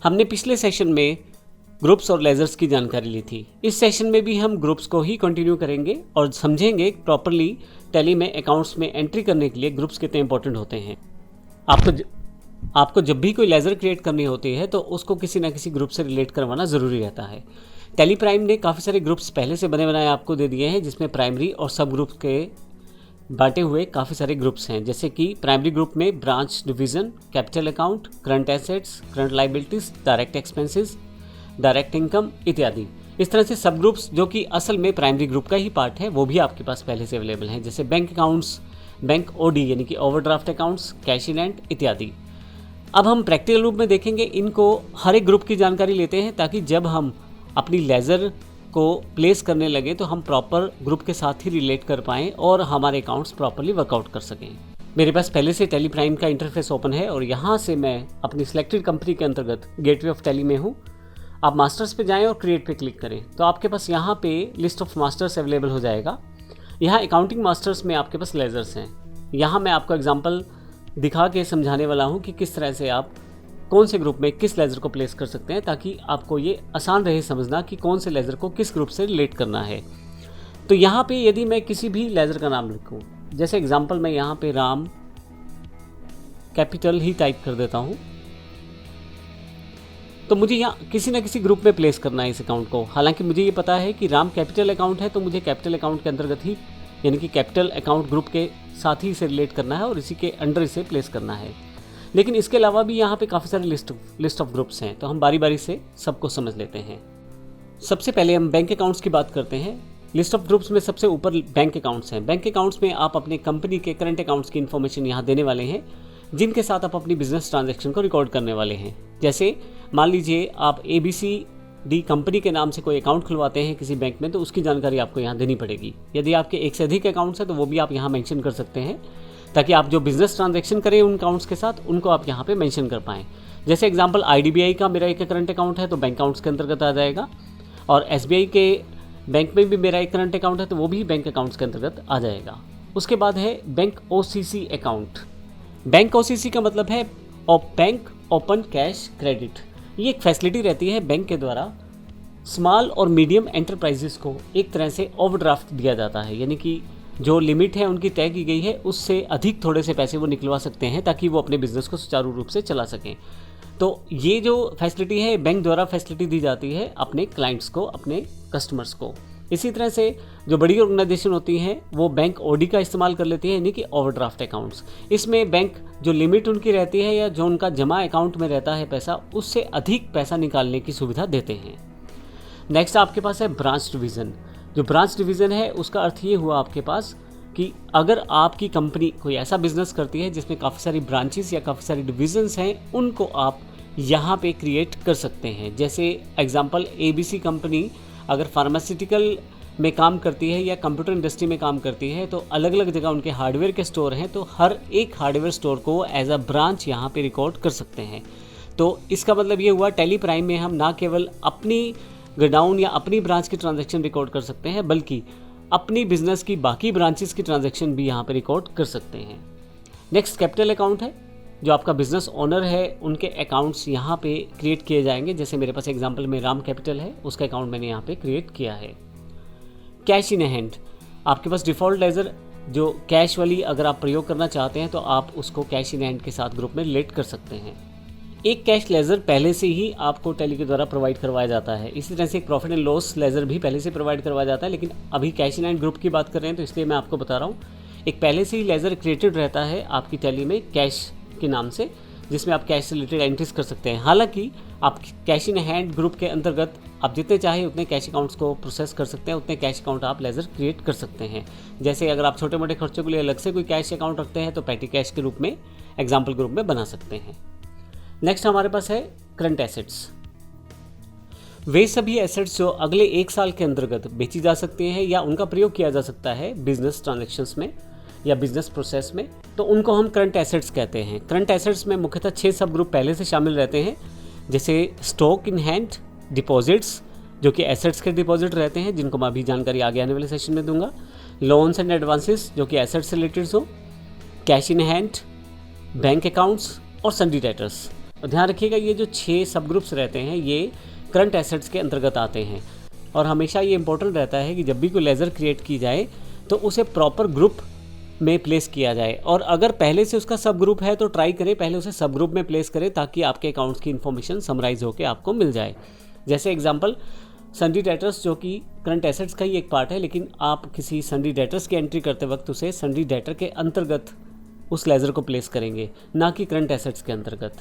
हमने पिछले सेशन में ग्रुप्स और लेजर्स की जानकारी ली थी। इस सेशन में भी हम ग्रुप्स को ही कंटिन्यू करेंगे और समझेंगे प्रॉपरली टैली में अकाउंट्स में एंट्री करने के लिए ग्रुप्स कितने इंपॉर्टेंट होते हैं। आपको जब भी कोई लेजर क्रिएट करनी होती है तो उसको किसी ना किसी ग्रुप से रिलेट करवाना ज़रूरी रहता है। टैली प्राइम ने काफ़ी सारे ग्रुप्स पहले से बने बनाए आपको दे दिए हैं, जिसमें प्राइमरी और सब ग्रुप के बांटे हुए काफ़ी सारे ग्रुप्स हैं। जैसे कि प्राइमरी ग्रुप में branch division, capital account, current assets, current liabilities, direct expenses, direct income इत्यादि। इस तरह से सब ग्रुप्स जो कि असल में प्राइमरी ग्रुप का ही पार्ट है वो भी आपके पास पहले से अवेलेबल हैं। जैसे बैंक अकाउंट्स, बैंक ओडी यानी कि overdraft accounts, cash in hand इत्यादि। अब हम प्रैक्टिकल रूप में देखेंगे, इनको हर एक ग्रुप की जानकारी लेते हैं ताकि जब हम अपनी लेजर को प्लेस करने लगे तो हम प्रॉपर ग्रुप के साथ ही रिलेट कर पाएँ और हमारे अकाउंट्स प्रॉपरली वर्कआउट कर सकें। मेरे पास पहले से टैली प्राइम का इंटरफेस ओपन है और यहाँ से मैं अपनी सिलेक्टेड कंपनी के अंतर्गत गेटवे ऑफ टैली में हूँ। आप मास्टर्स पे जाएं और क्रिएट पे क्लिक करें तो आपके पास यहाँ पे लिस्ट ऑफ मास्टर्स अवेलेबल हो जाएगा। यहाँ अकाउंटिंग मास्टर्स में आपके पास लेजर्स हैं। यहाँ मैं आपको एग्जांपल दिखा के समझाने वाला हूँ कि किस तरह से आप कौन से ग्रुप में किस लेजर को प्लेस कर सकते हैं, ताकि आपको ये आसान रहे समझना कि कौन से लेजर को किस ग्रुप से रिलेट करना है। तो यहाँ पे यदि मैं किसी भी लेजर का नाम लिखूँ, जैसे एग्जांपल मैं यहाँ पे राम कैपिटल ही टाइप कर देता हूँ, तो मुझे यहाँ किसी न किसी ग्रुप में प्लेस करना है इस अकाउंट को। हालांकि मुझे ये पता है कि राम कैपिटल अकाउंट है तो मुझे कैपिटल अकाउंट के अंतर्गत ही यानी कि कैपिटल अकाउंट ग्रुप के साथ ही इसे रिलेट करना है और इसी के अंडर इसे प्लेस करना है। लेकिन इसके अलावा भी यहाँ पे काफ़ी सारे लिस्ट ऑफ ग्रुप्स हैं, तो हम बारी बारी से सबको समझ लेते हैं। सबसे पहले हम बैंक अकाउंट्स की बात करते हैं। लिस्ट ऑफ ग्रुप्स में सबसे ऊपर बैंक अकाउंट्स हैं। बैंक अकाउंट्स में आप अपने कंपनी के करंट अकाउंट्स की इन्फॉर्मेशन यहाँ देने वाले हैं, जिनके साथ आप अपनी बिजनेस ट्रांजैक्शन को रिकॉर्ड करने वाले हैं। जैसे मान लीजिए आप ABCD कंपनी के नाम से कोई अकाउंट खुलवाते हैं किसी बैंक में, तो उसकी जानकारी आपको यहाँ देनी पड़ेगी। यदि आपके एक से अधिक अकाउंट्स हैं तो वो भी आप यहाँ मेंशन कर सकते हैं, ताकि आप जो बिजनेस ट्रांजैक्शन करें उन अकाउंट्स के साथ उनको आप यहाँ पे मेंशन कर पाएँ। जैसे एग्जांपल IDBI का मेरा एक करंट अकाउंट है तो बैंक अकाउंट्स के अंतर्गत आ जाएगा, और SBI के बैंक में भी मेरा एक करंट अकाउंट है तो वो भी बैंक अकाउंट्स के अंतर्गत आ जाएगा। उसके बाद है bank OCC account. Bank OCC का मतलब है बैंक ओपन कैश क्रेडिट। ये एक फैसिलिटी रहती है बैंक के द्वारा स्मॉल और मीडियम एंटरप्राइजेस को एक तरह से ओवरड्राफ्ट दिया जाता है, यानी कि जो लिमिट है उनकी तय की गई है उससे अधिक थोड़े से पैसे वो निकलवा सकते हैं ताकि वो अपने बिजनेस को सुचारू रूप से चला सकें। तो ये जो फैसिलिटी है बैंक द्वारा फैसिलिटी दी जाती है अपने क्लाइंट्स को, अपने कस्टमर्स को। इसी तरह से जो बड़ी ऑर्गेनाइजेशन होती हैं वो बैंक OD का इस्तेमाल कर लेती है, यानी कि ओवरड्राफ्ट अकाउंट्स। इसमें बैंक जो लिमिट उनकी रहती है या जो उनका जमा अकाउंट में रहता है पैसा, उससे अधिक पैसा निकालने की सुविधा देते हैं। नेक्स्ट आपके पास है ब्रांच डिवीज़न। जो ब्रांच डिवीज़न है उसका अर्थ ये हुआ आपके पास कि अगर आपकी कंपनी कोई ऐसा बिजनेस करती है जिसमें काफ़ी सारी ब्रांचेस या काफ़ी सारी डिवीज़न्स हैं, उनको आप यहाँ पे क्रिएट कर सकते हैं। जैसे एग्जांपल ABC कंपनी अगर फार्मास्यूटिकल में काम करती है या कंप्यूटर इंडस्ट्री में काम करती है तो अलग अलग जगह उनके हार्डवेयर के स्टोर हैं, तो हर एक हार्डवेयर स्टोर को एज अ ब्रांच यहाँ पे रिकॉर्ड कर सकते हैं। तो इसका मतलब ये हुआ टैली प्राइम में हम ना केवल अपनी गोडाउन या अपनी ब्रांच की ट्रांजैक्शन रिकॉर्ड कर सकते हैं, बल्कि अपनी बिजनेस की बाकी ब्रांचेस की ट्रांजैक्शन भी यहाँ पे रिकॉर्ड कर सकते हैं। नेक्स्ट कैपिटल अकाउंट है। जो आपका बिजनेस ओनर है उनके अकाउंट्स यहाँ पे क्रिएट किए जाएंगे। जैसे मेरे पास एग्जांपल में राम कैपिटल है, उसका अकाउंट मैंने यहाँ पे क्रिएट किया है। कैश इन हैंड, आपके पास डिफ़ॉल्ट लेजर जो कैश वाली अगर आप प्रयोग करना चाहते हैं तो आप उसको कैश इन हैंड के साथ ग्रुप में रिलेट कर सकते हैं। एक कैश लेजर पहले से ही आपको टैली के द्वारा प्रोवाइड करवाया जाता है। इसी तरह से एक प्रॉफिट एंड लॉस लेजर भी पहले से प्रोवाइड करवाया जाता है, लेकिन अभी कैश इन हैंड ग्रुप की बात कर रहे हैं तो इसलिए मैं आपको बता रहा हूँ। एक पहले से ही लेजर क्रिएटेड रहता है आपकी टैली में कैश के नाम से, जिसमें आप कैश से रिलेटेड एंट्रीज कर सकते हैं। हालांकि आप कैश इन हैंड ग्रुप के अंतर्गत आप जितने चाहे उतने कैश अकाउंट्स को प्रोसेस कर सकते हैं, उतने कैश अकाउंट आप लेजर क्रिएट कर सकते हैं। जैसे अगर आप छोटे मोटे खर्चों के लिए अलग से कोई कैश अकाउंट रखते हैं तो पैटी कैश के रूप में एग्जाम्पल ग्रुप में बना सकते हैं। नेक्स्ट हमारे पास है करंट एसेट्स। वे सभी एसेट्स जो अगले 1 साल के अंतर्गत बेची जा सकती हैं या उनका प्रयोग किया जा सकता है बिजनेस ट्रांजैक्शंस में या बिजनेस प्रोसेस में, तो उनको हम करंट एसेट्स कहते हैं। करंट एसेट्स में मुख्यतः 6 सब ग्रुप पहले से शामिल रहते हैं, जैसे स्टॉक इन हैंड, डिपॉजिट्स जो कि एसेट्स के डिपॉजिट रहते हैं, जिनको मैं अभी जानकारी आगे आने वाले सेशन में दूंगा, लोन्स एंड एडवांसेस जो कि एसेट्स से रिलेटेड हो, cash in hand, bank accounts और सन्डी डेटर्स। ध्यान रखिएगा ये जो 6 सब ग्रुप्स रहते हैं ये करंट एसेट्स के अंतर्गत आते हैं और हमेशा ये इंपॉर्टेंट रहता है कि जब भी कोई लेज़र क्रिएट की जाए तो उसे प्रॉपर ग्रुप में प्लेस किया जाए और अगर पहले से उसका सब ग्रुप है तो ट्राई करें पहले उसे सब ग्रुप में प्लेस करें ताकि आपके अकाउंट्स की इन्फॉर्मेशन समराइज होकर आपको मिल जाए। जैसे एग्जांपल सन्डी डेटर्स जो कि करंट एसेट्स का ही एक पार्ट है, लेकिन आप किसी सन्डी डेटर्स की एंट्री करते वक्त उसे सन्डी डेटर के अंतर्गत उस लेज़र को प्लेस करेंगे, ना कि करंट एसेट्स के अंतर्गत।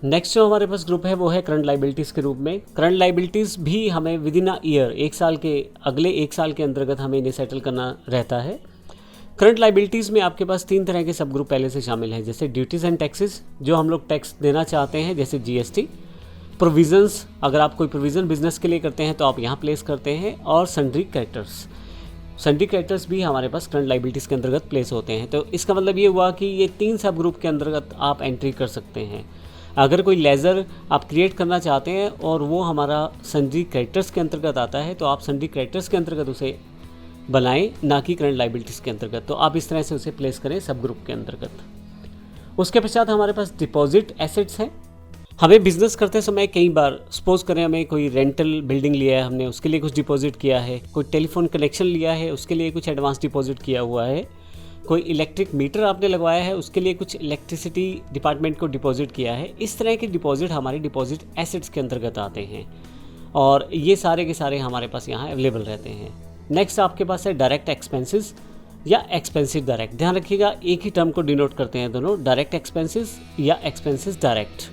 नेक्स्ट जो हमारे पास ग्रुप है वो है करंट लाइबिलिटीज़ के रूप में। करंट लाइबिलिटीज़ भी हमें विद इन अ ईयर अगले एक साल के अंतर्गत हमें इन्हें सेटल करना रहता है। करंट लाइबिलिटीज़ में आपके पास 3 तरह के सब ग्रुप पहले से शामिल हैं, जैसे ड्यूटीज़ एंड टैक्सेस जो हम लोग टैक्स देना चाहते हैं जैसे GST, प्रोविज़न्स अगर आप कोई प्रोविज़न बिजनेस के लिए करते हैं तो आप यहाँ प्लेस करते हैं, और सन्ड्री क्रेडिटर्स भी हमारे पास करंट लाइबिलिटीज़ के अंतर्गत प्लेस होते हैं। तो इसका मतलब ये हुआ कि ये 3 सब ग्रुप के अंतर्गत आप एंट्री कर सकते हैं। अगर कोई लेज़र आप क्रिएट करना चाहते हैं और वो हमारा सन्ड्री क्रेडिटर्स के अंतर्गत आता है तो आप सन्ड्री क्रेडिटर्स के अंतर्गत उसे बनाएं, ना कि करंट लाइबिलिटीज़ के अंतर्गत। तो आप इस तरह से उसे प्लेस करें सब ग्रुप के अंतर्गत। उसके पश्चात हमारे पास डिपॉजिट एसेट्स हैं। हमें बिजनेस करते समय कई बार सपोज करें हमें कोई रेंटल बिल्डिंग लिया है, हमने उसके लिए कुछ डिपॉजिट किया है, कोई टेलीफोन कनेक्शन लिया है उसके लिए कुछ एडवांस डिपॉजिट किया हुआ है, कोई इलेक्ट्रिक मीटर आपने लगवाया है उसके लिए कुछ इलेक्ट्रिसिटी डिपार्टमेंट को डिपॉजिट किया है। इस तरह के डिपॉजिट हमारे डिपॉजिट एसेट्स के अंतर्गत आते हैं और ये सारे के सारे हमारे पास यहाँ अवेलेबल रहते हैं। नेक्स्ट आपके पास है डायरेक्ट एक्सपेंसेस या एक्सपेंसिव डायरेक्ट। ध्यान रखिएगा एक ही टर्म को डिनोट करते हैं दोनों, डायरेक्ट एक्सपेंसेस या एक्सपेंसेस डायरेक्ट।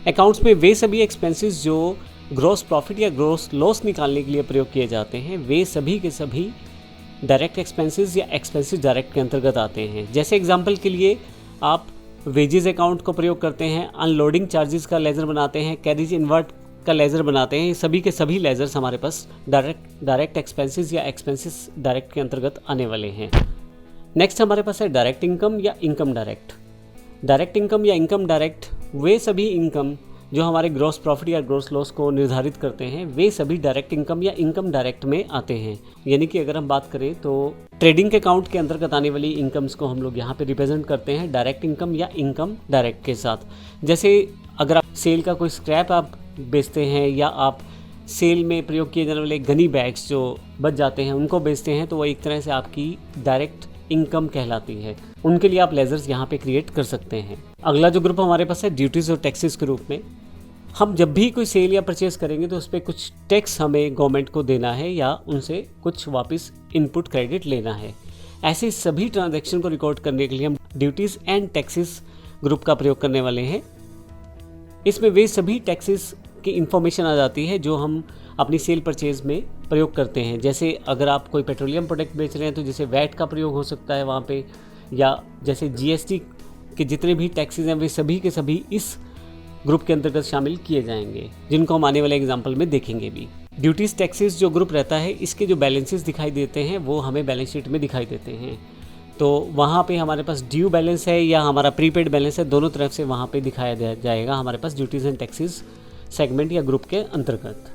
अकाउंट्स में वे सभी एक्सपेंसेस जो ग्रॉस प्रॉफिट या ग्रॉस लॉस निकालने के लिए प्रयोग किए जाते हैं वे सभी के सभी डायरेक्ट एक्सपेंसेस या एक्सपेंसेस डायरेक्ट के अंतर्गत आते हैं। जैसे एग्जांपल के लिए आप वेजेस अकाउंट को प्रयोग करते हैं, अनलोडिंग चार्जेस का लेज़र बनाते हैं, कैरिज इन्वर्ट का लेज़र बनाते हैं, सभी के सभी लेज़र्स हमारे पास डायरेक्ट एक्सपेंसेस या एक्सपेंसेस डायरेक्ट के अंतर्गत आने वाले हैं। नेक्स्ट हमारे पास है डायरेक्ट इनकम या इनकम डायरेक्ट। डायरेक्ट इनकम या इनकम डायरेक्ट वे सभी इनकम जो हमारे ग्रॉस प्रॉफिट या ग्रॉस लॉस को निर्धारित करते हैं वे सभी डायरेक्ट इनकम या इनकम डायरेक्ट में आते हैं। यानी कि अगर हम बात करें तो ट्रेडिंग के अकाउंट के अंतर्गत आने वाली इनकम्स को हम लोग यहाँ पे रिप्रेजेंट करते हैं डायरेक्ट इनकम या इनकम डायरेक्ट के साथ। जैसे अगर आप सेल का कोई स्क्रैप आप बेचते हैं या आप सेल में प्रयोग किए जाने वाले गनी बैग्स जो बच जाते हैं उनको बेचते हैं तो वो एक तरह से आपकी डायरेक्ट इनकम कहलाती है। उनके लिए आप लेज़र्स यहाँ पे क्रिएट कर सकते हैं। अगला जो ग्रुप हमारे पास है ड्यूटीज़ और टैक्सेस के रूप में। हम जब भी कोई सेल या परचेज़ करेंगे तो उस पर कुछ टैक्स हमें गवर्नमेंट को देना है या उनसे कुछ वापस इनपुट क्रेडिट लेना है। ऐसे सभी ट्रांजैक्शन को रिकॉर्ड करने के लिए हम ड्यूटीज़ एंड टैक्सेस ग्रुप का प्रयोग करने वाले हैं। इसमें वे सभी टैक्सेस की इंफॉर्मेशन आ जाती है जो हम अपनी सेल परचेज़ में प्रयोग करते हैं। जैसे अगर आप कोई पेट्रोलियम प्रोडक्ट बेच रहे हैं तो जैसे वैट का प्रयोग हो सकता है वहाँ पे, या जैसे GST के जितने भी टैक्सेस हैं वे सभी के सभी इस ग्रुप के अंतर्गत शामिल किए जाएंगे, जिनको हम आने वाले एग्जाम्पल में देखेंगे भी। ड्यूटीज़ टैक्सेस जो ग्रुप रहता है इसके जो बैलेंसेस दिखाई देते हैं वो हमें बैलेंस शीट में दिखाई देते हैं। तो वहाँ पे हमारे पास ड्यू बैलेंस है या हमारा प्रीपेड बैलेंस है, दोनों तरफ से वहाँ पे दिखाया जाएगा हमारे पास ड्यूटीज़ एंड टैक्सेस सेगमेंट या ग्रुप के अंतर्गत।